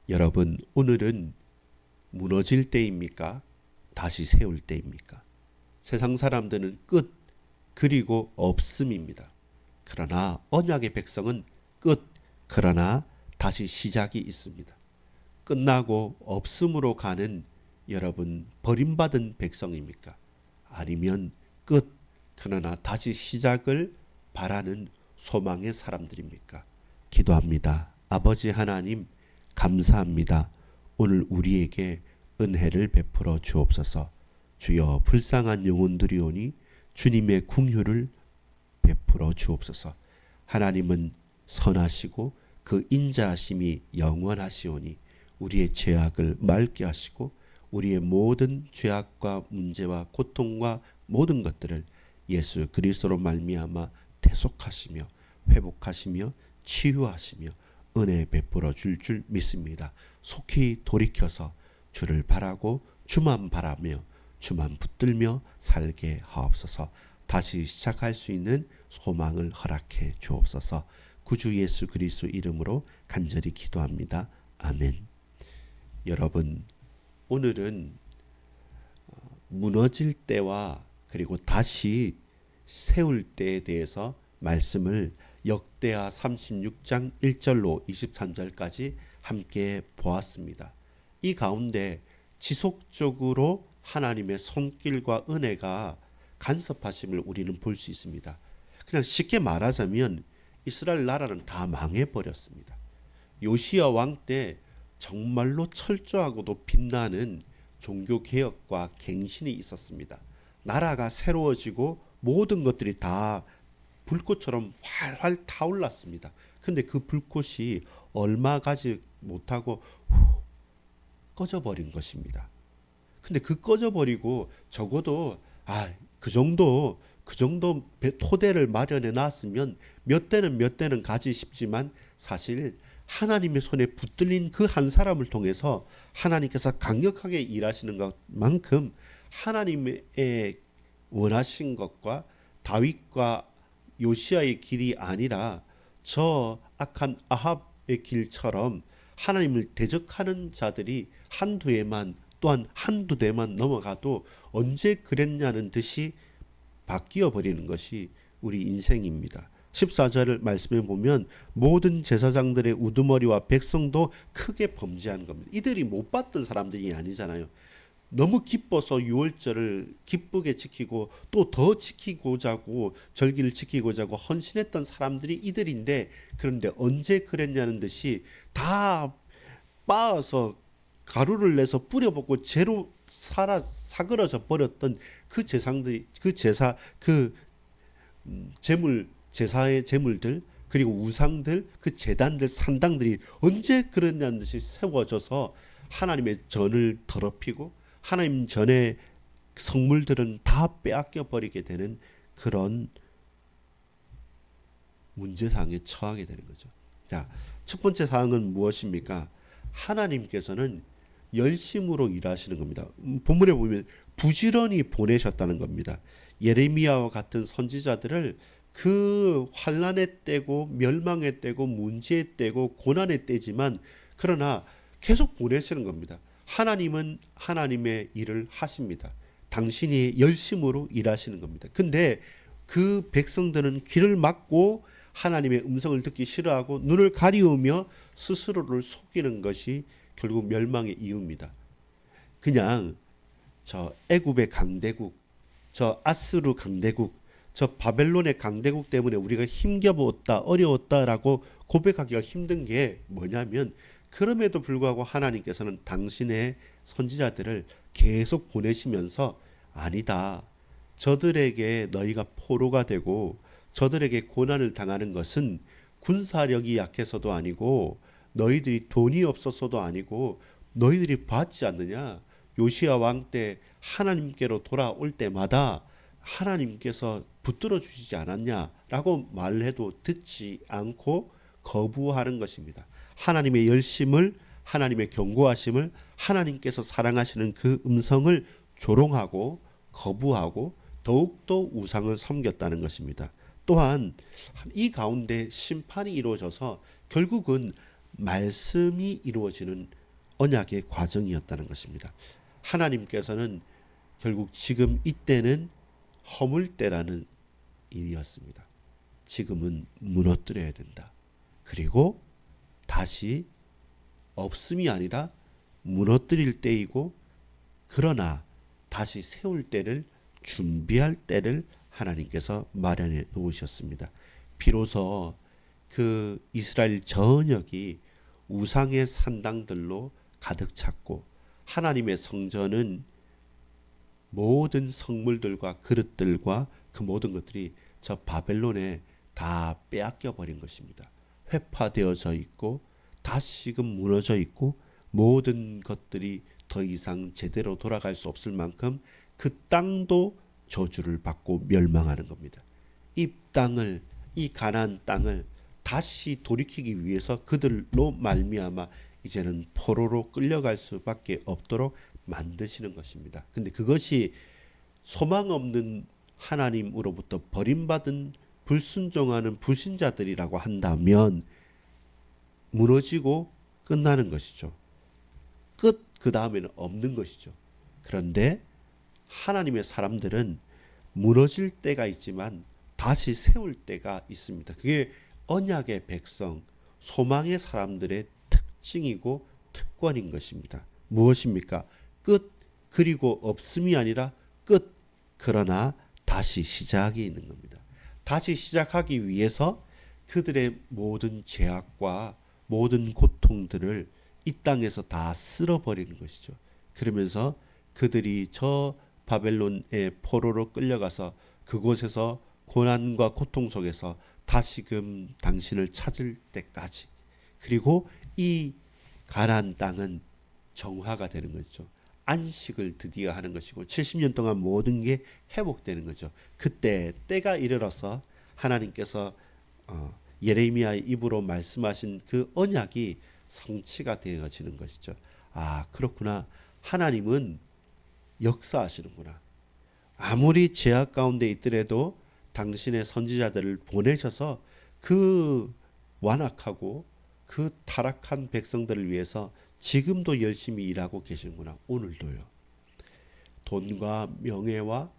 여러분, 오늘은 무너질 때입니까? 다시 세울 때입니까? 세상 사람들은 끝, 그리고 없음입니다. 그러나 언약의 백성은 끝, 그러나 다시 시작이 있습니다. 끝나고 없음으로 가는 여러분, 버림받은 백성입니까? 아니면 끝, 그러나 다시 시작을 바라는 소망의 사람들입니까? 기도합니다. 아버지 하나님, 감사합니다. 오늘 우리에게 은혜를 베풀어 주옵소서. 주여, 불쌍한 영혼들이오니 주님의 긍휼을 베풀어 주옵소서. 하나님은 선하시고 그 인자하심이 영원하시오니 우리의 죄악을 맑게 하시고 우리의 모든 죄악과 문제와 고통과 모든 것들을 예수 그리스도로 말미암아 대속하시며 회복하시며 치유하시며 은혜 베풀어 줄 믿습니다. 속히 돌이켜서 주를 바라고 주만 바라며 주만 붙들며 살게 하옵소서. 다시 시작할 수 있는 소망을 허락해 주옵소서. 구주 예수 그리스도 이름으로 간절히 기도합니다. 아멘. 여러분, 오늘은 무너질 때와 그리고 다시 세울 때에 대해서 말씀을 역대하 36장 1절로 23절까지 함께 보았습니다. 이 가운데 지속적으로 하나님의 손길과 은혜가 간섭하심을 우리는 볼 수 있습니다. 그냥 쉽게 말하자면 이스라엘 나라는 다 망해버렸습니다. 요시야 왕 때 정말로 철저하고도 빛나는 종교개혁과 갱신이 있었습니다. 나라가 새로워지고 모든 것들이 다 불꽃처럼 활활 타올랐습니다. 근데 그 불꽃이 얼마 가지 못하고 꺼져버린 것입니다. 근데 그 꺼져버리고 적어도 그 정도 토대를 마련해 놨으면 몇 대는 가지 싶지만 사실 하나님의 손에 붙들린 그 한 사람을 통해서 하나님께서 강력하게 일하시는 것만큼 하나님의 원하신 것과 다윗과 요시아의 길이 아니라 저 악한 아합의 길처럼 하나님을 대적하는 자들이 또한 한두 대만 넘어가도 언제 그랬냐는 듯이 바뀌어 버리는 것이 우리 인생입니다. 14절을 말씀해 보면 모든 제사장들의 우두머리와 백성도 크게 범죄한 겁니다. 이들이 못 봤던 사람들이 아니잖아요. 너무 기뻐서 유월절을 기쁘게 지키고 또 더 지키고자 하고 절기를 지키고자 하고 헌신했던 사람들이 이들인데, 그런데 언제 그랬냐는 듯이 다 빻아서 가루를 내서 뿌려먹고 재로 사그러져 버렸던 그 제사의 제물들, 그리고 우상들, 그 제단들, 산당들이 언제 그랬냐는 듯이 세워져서 하나님의 전을 더럽히고 하나님 전의 성물들은 다 빼앗겨 버리게 되는 그런 문제상에 처하게 되는 거죠. 자, 첫 번째 사항은 무엇입니까? 하나님께서는 열심으로 일하시는 겁니다. 본문에 보면 부지런히 보내셨다는 겁니다. 예레미야와 같은 선지자들을 그 환난의 때고 멸망의 때고 문제의 때고 고난의 때지만 그러나 계속 보내시는 겁니다. 하나님은 하나님의 일을 하십니다. 당신이 열심으로 일하시는 겁니다. 근데 그 백성들은 귀를 막고 하나님의 음성을 듣기 싫어하고 눈을 가리우며 스스로를 속이는 것이 결국 멸망의 이유입니다. 그냥 저 애굽의 강대국, 저 아스루 강대국, 저 바벨론의 강대국 때문에 우리가 힘겨웠다, 어려웠다라고 고백하기가 힘든 게 뭐냐면, 그럼에도 불구하고 하나님께서는 당신의 선지자들을 계속 보내시면서 아니다, 저들에게 너희가 포로가 되고 저들에게 고난을 당하는 것은 군사력이 약해서도 아니고 너희들이 돈이 없어서도 아니고 너희들이 봤지 않느냐, 요시야 왕 때 하나님께로 돌아올 때마다 하나님께서 붙들어 주시지 않았냐라고 말해도 듣지 않고 거부하는 것입니다. 하나님의 열심을, 하나님의 경고하심을, 하나님께서 사랑하시는 그 음성을 조롱하고 거부하고 더욱더 우상을 섬겼다는 것입니다. 또한 이 가운데 심판이 이루어져서 결국은 말씀이 이루어지는 언약의 과정이었다는 것입니다. 하나님께서는 결국 지금 이때는 허물 때라는 일이었습니다. 지금은 무너뜨려야 된다. 그리고 다시 없음이 아니라 무너뜨릴 때이고, 그러나 다시 세울 때를, 준비할 때를 하나님께서 마련해 놓으셨습니다. 비로소 그 이스라엘 전역이 우상의 산당들로 가득 찼고, 하나님의 성전은 모든 성물들과 그릇들과 그 모든 것들이 저 바벨론에 다 빼앗겨 버린 것입니다. 회파되어져 있고 다시금 무너져 있고, 모든 것들이 더 이상 제대로 돌아갈 수 없을 만큼 그 땅도 저주를 받고 멸망하는 겁니다. 이 땅을, 이 가나안 땅을 다시 돌이키기 위해서 그들로 말미암아 이제는 포로로 끌려갈 수밖에 없도록 만드시는 것입니다. 근데 그것이 소망 없는 하나님으로부터 버림받은 불순종하는 불신자들이라고 한다면 무너지고 끝나는 것이죠. 끝, 그 다음에는 없는 것이죠. 그런데 하나님의 사람들은 무너질 때가 있지만 다시 세울 때가 있습니다. 그게 언약의 백성, 소망의 사람들의 특징이고 특권인 것입니다. 무엇입니까? 끝, 그리고 없음이 아니라 끝, 그러나 다시 시작이 있는 겁니다. 다시 시작하기 위해서 그들의 모든 죄악과 모든 고통들을 이 땅에서 다 쓸어버리는 것이죠. 그러면서 그들이 저 바벨론의 포로로 끌려가서 그곳에서 고난과 고통 속에서 다시금 당신을 찾을 때까지, 그리고 이 가나안 땅은 정화가 되는 거죠. 안식을 드디어 하는 것이고 70년 동안 모든 게 회복되는 거죠. 그때 때가 이르러서 하나님께서 예레미야의 입으로 말씀하신 그 언약이 성취가 되어지는 것이죠. 아, 그렇구나. 하나님은 역사하시는구나. 아무리 죄악 가운데 있더라도 당신의 선지자들을 보내셔서 그 완악하고 그 타락한 백성들을 위해서 지금도 열심히 일하고 계시는구나. 오늘도요. 돈과 명예와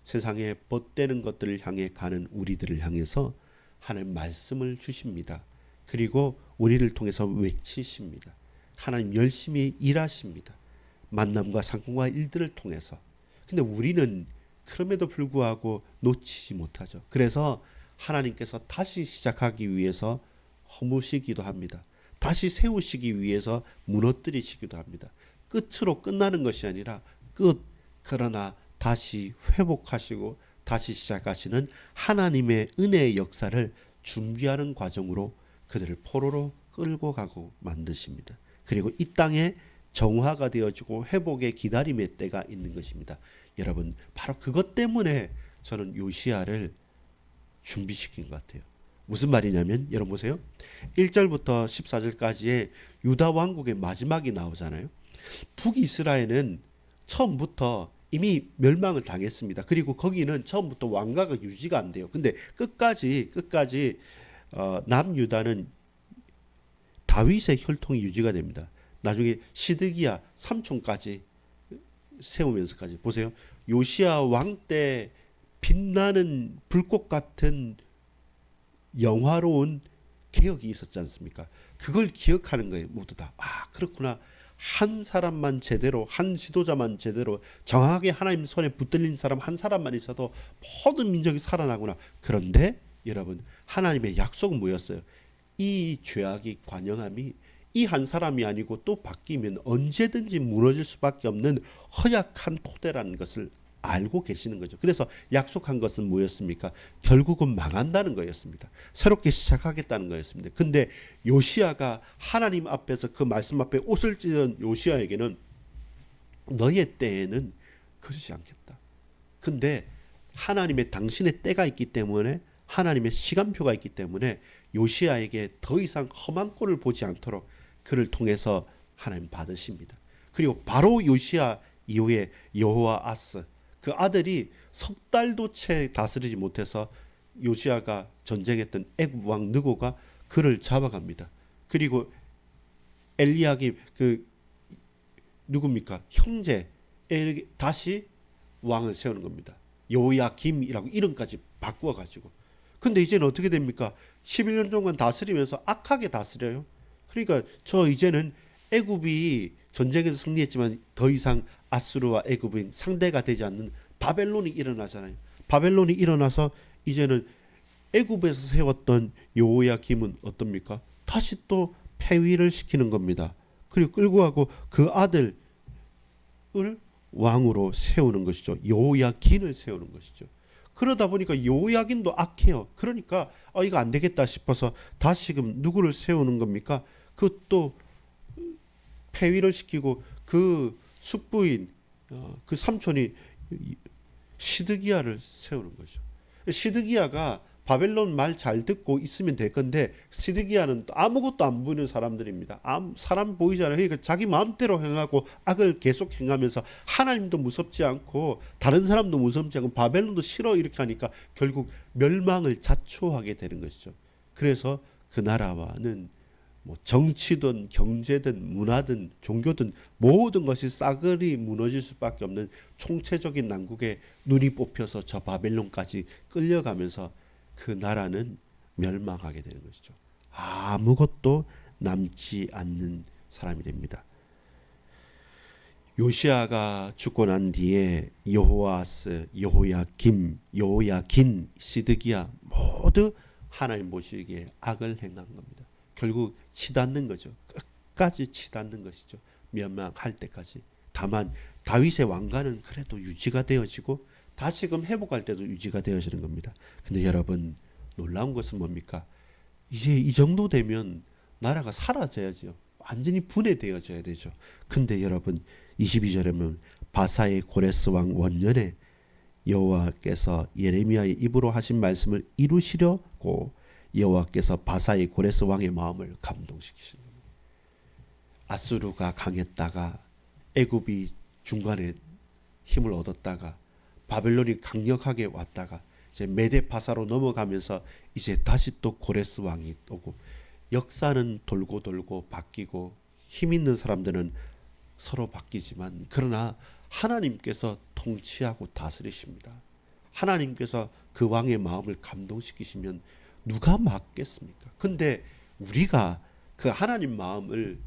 세상에 벗되는 것들을 향해 가는 우리들을 향해서 하나님 말씀을 주십니다. 그리고 우리를 통해서 외치십니다. 하나님 열심히 일하십니다. 만남과 상품과 일들을 통해서. 근데 우리는 그럼에도 불구하고 놓치지 못하죠. 그래서 하나님께서 다시 시작하기 위해서 허무시기도 합니다. 다시 세우시기 위해서 무너뜨리시기도 합니다. 끝으로 끝나는 것이 아니라 끝, 그러나 다시 회복하시고 다시 시작하시는 하나님의 은혜의 역사를 준비하는 과정으로 그들을 포로로 끌고 가고 만드십니다. 그리고 이 땅에 정화가 되어지고 회복의 기다림의 때가 있는 것입니다. 여러분, 바로 그것 때문에 저는 요시야를 준비시킨 것 같아요. 무슨 말이냐면 여러분 보세요. 1절부터 14절까지의 유다 왕국의 마지막이 나오잖아요. 북이스라엘은 처음부터 이미 멸망을 당했습니다. 그리고 거기는 처음부터 왕가가 유지가 안 돼요. 근데 끝까지 남유다는 다윗의 혈통이 유지가 됩니다. 나중에 시드기야 삼촌까지 세우면서까지 보세요. 요시야 왕 때 빛나는 불꽃 같은 영화로운 개혁이 있었지 않습니까? 그걸 기억하는 거예요. 모두 다. 아, 그렇구나. 한 사람만 제대로, 한 지도자만 제대로 정확하게 하나님 손에 붙들린 사람 한 사람만 있어도 모든 민족이 살아나구나. 그런데 여러분, 하나님의 약속은 뭐였어요? 이 죄악이 관영함이 이 한 사람이 아니고 또 바뀌면 언제든지 무너질 수밖에 없는 허약한 토대라는 것을 알고 계시는 거죠. 그래서 약속한 것은 뭐였습니까? 결국은 망한다는 거였습니다. 새롭게 시작하겠다는 거였습니다. 근데 요시야가 하나님 앞에서 그 말씀 앞에 옷을 찢은 요시야에게는 너의 때에는 그러지 않겠다. 근데 하나님의 당신의 때가 있기 때문에, 하나님의 시간표가 있기 때문에 요시야에게 더 이상 험한 꼴을 보지 않도록 그를 통해서 하나님 받으십니다. 그리고 바로 요시야 이후에 여호와아스 그 아들이 석 달도 채 다스리지 못해서 요시야가 전쟁했던 애굽 왕 느고가 그를 잡아갑니다. 그리고 엘리야김 그 누굽니까? 형제에게 다시 왕을 세우는 겁니다. 요야김이라고 이름까지 바꾸어가지고. 근데 이제는 어떻게 됩니까? 11년 동안 다스리면서 악하게 다스려요. 그러니까 저 이제는 애굽이 전쟁에서 승리했지만 더 이상 아수르와 애굽은 상대가 되지 않는 바벨론이 일어나잖아요. 바벨론이 일어나서 이제는 애굽에서 세웠던 여호야김은 어떻습니까? 다시 또 폐위를 시키는 겁니다. 그리고 끌고 가고 그 아들을 왕으로 세우는 것이죠. 여호야긴을 세우는 것이죠. 그러다 보니까 여호야긴도 악해요. 그러니까 이거 안 되겠다 싶어서 다시금 누구를 세우는 겁니까? 그 또 폐위를 시키고 그 숙부인 그 삼촌이 시드기야를 세우는 거죠. 시드기야가 바벨론 말 잘 듣고 있으면 될 건데 시드기야는 아무것도 안 보이는 사람들입니다. 사람 보이잖아요. 그러니까 자기 마음대로 행하고 악을 계속 행하면서 하나님도 무섭지 않고 다른 사람도 무섭지 않고 바벨론도 싫어 이렇게 하니까 결국 멸망을 자초하게 되는 것이죠. 그래서 그 나라와는 뭐 정치든 경제든 문화든 종교든 모든 것이 싸그리 무너질 수밖에 없는 총체적인 난국에 눈이 뽑혀서 저 바벨론까지 끌려가면서 그 나라는 멸망하게 되는 것이죠. 아무것도 남지 않는 사람이 됩니다. 요시아가 죽고 난 뒤에 여호아스, 여호야김, 여호야긴, 시드기야 모두 하나님 보시기에 악을 행한 겁니다. 결국 치닫는 거죠. 끝까지 치닫는 것이죠. 멸망할 때까지. 다만 다윗의 왕가는 그래도 유지가 되어지고 다시금 회복할 때도 유지가 되어지는 겁니다. 근데 여러분 놀라운 것은 뭡니까? 이제 이 정도 되면 나라가 사라져야죠. 완전히 분해되어져야 되죠. 근데 여러분 22절에 보면 바사의 고레스 왕 원년에 여호와께서 예레미야의 입으로 하신 말씀을 이루시려고 여호와께서 바사의 고레스 왕의 마음을 감동시키신 겁니다. 아수르가 강했다가 애굽이 중간에 힘을 얻었다가 바벨론이 강력하게 왔다가 이제 메데파사로 넘어가면서 이제 다시 또 고레스 왕이 오고 역사는 돌고 돌고 바뀌고 힘 있는 사람들은 서로 바뀌지만 그러나 하나님께서 통치하고 다스리십니다. 하나님께서 그 왕의 마음을 감동시키시면 누가 막겠습니까? 근데 우리가 그 하나님 마음을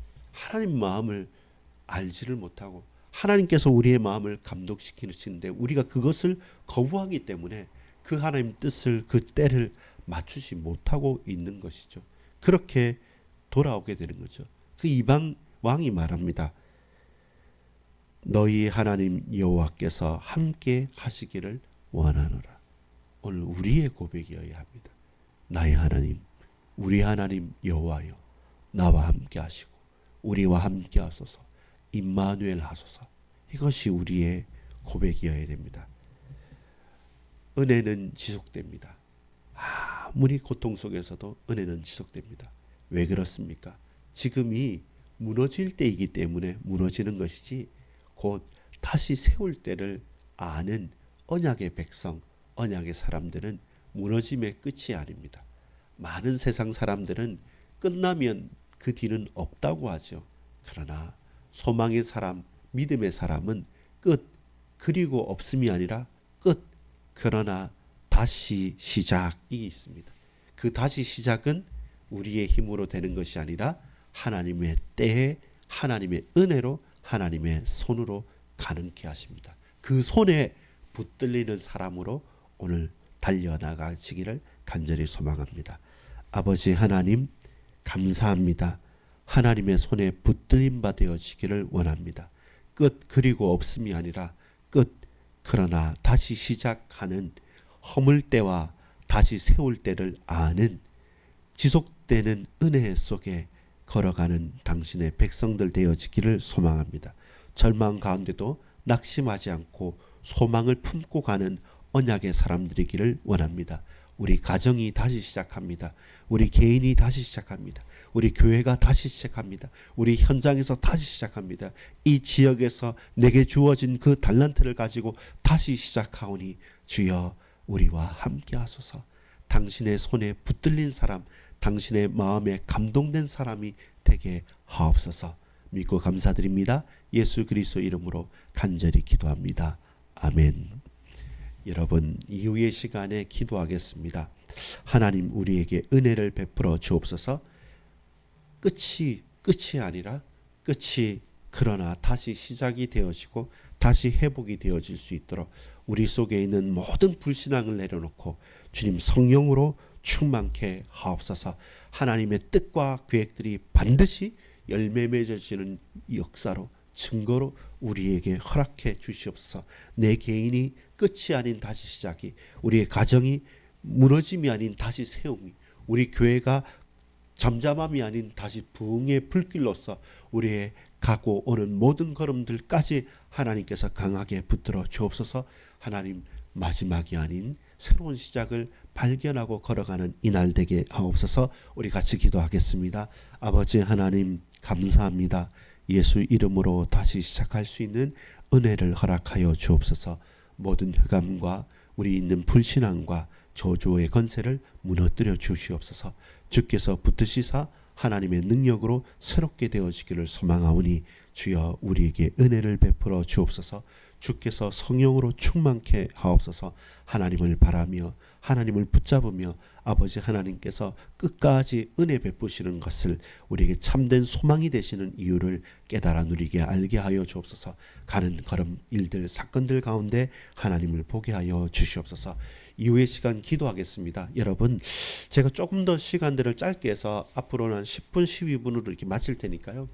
알지를 못하고 하나님께서 우리의 마음을 감동시키시는데 우리가 그것을 거부하기 때문에 그 하나님 뜻을 그 때를 맞추지 못하고 있는 것이죠. 그렇게 돌아오게 되는 거죠. 그 이방 왕이 말합니다. 너희 하나님 여호와께서 함께 하시기를 원하노라. 오늘 우리의 고백이어야 합니다. 나의 하나님, 우리 하나님 여호와여, 나와 함께 하시고 우리와 함께 하소서. 임마누엘 하소서. 이것이 우리의 고백이어야 됩니다. 은혜는 지속됩니다. 아무리 고통 속에서도 은혜는 지속됩니다. 왜 그렇습니까? 지금이 무너질 때이기 때문에 무너지는 것이지 곧 다시 세울 때를 아는 언약의 백성, 언약의 사람들은 무너짐의 끝이 아닙니다. 많은 세상 사람들은 끝나면 그 뒤는 없다고 하죠. 그러나 소망의 사람, 믿음의 사람은 끝, 그리고 없음이 아니라 끝, 그러나 다시 시작이 있습니다. 그 다시 시작은 우리의 힘으로 되는 것이 아니라 하나님의 때에 하나님의 은혜로 하나님의 손으로 가능케 하십니다. 그 손에 붙들리는 사람으로 오늘 달려나가시기를 간절히 소망합니다. 아버지 하나님 감사합니다. 하나님의 손에 붙들림 바 되어지기를 원합니다. 끝 그리고 없음이 아니라 끝 그러나 다시 시작하는 허물 때와 다시 세울 때를 아는 지속되는 은혜 속에 걸어가는 당신의 백성들 되어지기를 소망합니다. 절망 가운데도 낙심하지 않고 소망을 품고 가는 언약의 사람들이기를 원합니다. 우리 가정이 다시 시작합니다. 우리 개인이 다시 시작합니다. 우리 교회가 다시 시작합니다. 우리 현장에서 다시 시작합니다. 이 지역에서 내게 주어진 그 달란트를 가지고 다시 시작하오니 주여 우리와 함께 하소서. 당신의 손에 붙들린 사람, 당신의 마음에 감동된 사람이 되게 하옵소서. 믿고 감사드립니다. 예수 그리스도 이름으로 간절히 기도합니다. 아멘. 여러분, 이후의 시간에 기도하겠습니다. 하나님, 우리에게 은혜를 베풀어 주옵소서. 끝이 아니라 끝이 그러나 다시 시작이 되어지고 다시 회복이 되어질 수 있도록 우리 속에 있는 모든 불신앙을 내려놓고 주님 성령으로 충만케 하옵소서. 하나님의 뜻과 계획들이 반드시 열매 맺어지는 역사로 증거로 우리에게 허락해 주시옵소서. 내 개인이 끝이 아닌 다시 시작이, 우리의 가정이 무너짐이 아닌 다시 세움이, 우리 교회가 잠잠함이 아닌 다시 부흥의 불길로서 우리의 가고 오는 모든 걸음들까지 하나님께서 강하게 붙들어 주옵소서. 하나님, 마지막이 아닌 새로운 시작을 발견하고 걸어가는 이날 되게 하옵소서. 우리 같이 기도하겠습니다. 아버지 하나님, 감사합니다. 예수 이름으로 다시 시작할 수 있는 은혜를 허락하여 주옵소서. 모든 흑암과 우리 있는 불신앙과 저주의 건세를 무너뜨려 주시옵소서. 주께서 붙드시사 하나님의 능력으로 새롭게 되어지기를 소망하오니 주여 우리에게 은혜를 베풀어 주옵소서. 주께서 성령으로 충만케 하옵소서. 하나님을 바라며 하나님을 붙잡으며 아버지 하나님께서 끝까지 은혜 베푸시는 것을 우리에게 참된 소망이 되시는 이유를 깨달아 누리게 알게 하여 주옵소서. 가는 걸음 일들 사건들 가운데 하나님을 보게 하여 주시옵소서. 이후의 시간 기도하겠습니다. 여러분, 제가 조금 더 시간들을 짧게 해서 앞으로는 10분 12분으로 이렇게 마칠 테니까요.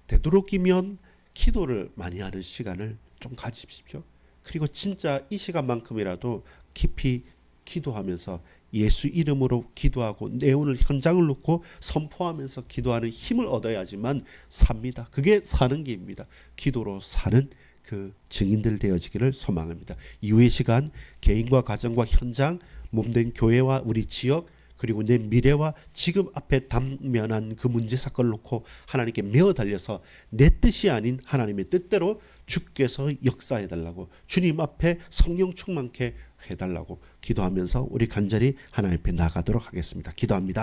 되도록이면 기도를 많이 하는 시간을 좀 가지십시오. 그리고 진짜 이 시간만큼이라도 깊이 기도하면서 예수 이름으로 기도하고 내오늘 현장을 놓고 선포하면서 기도하는 힘을 얻어야지만 삽니다. 그게 사는 길입니다. 기도로 사는 그 증인들 되어지기를 소망합니다. 이후의 시간 개인과 가정과 현장, 몸된 교회와 우리 지역, 그리고 내 미래와 지금 앞에 당면한 그 문제 사건을 놓고 하나님께 메어 달려서 내 뜻이 아닌 하나님의 뜻대로 주께서 역사해달라고, 주님 앞에 성령 충만케 해달라고 기도하면서 우리 간절히 하나님 앞에 나가도록 하겠습니다. 기도합니다.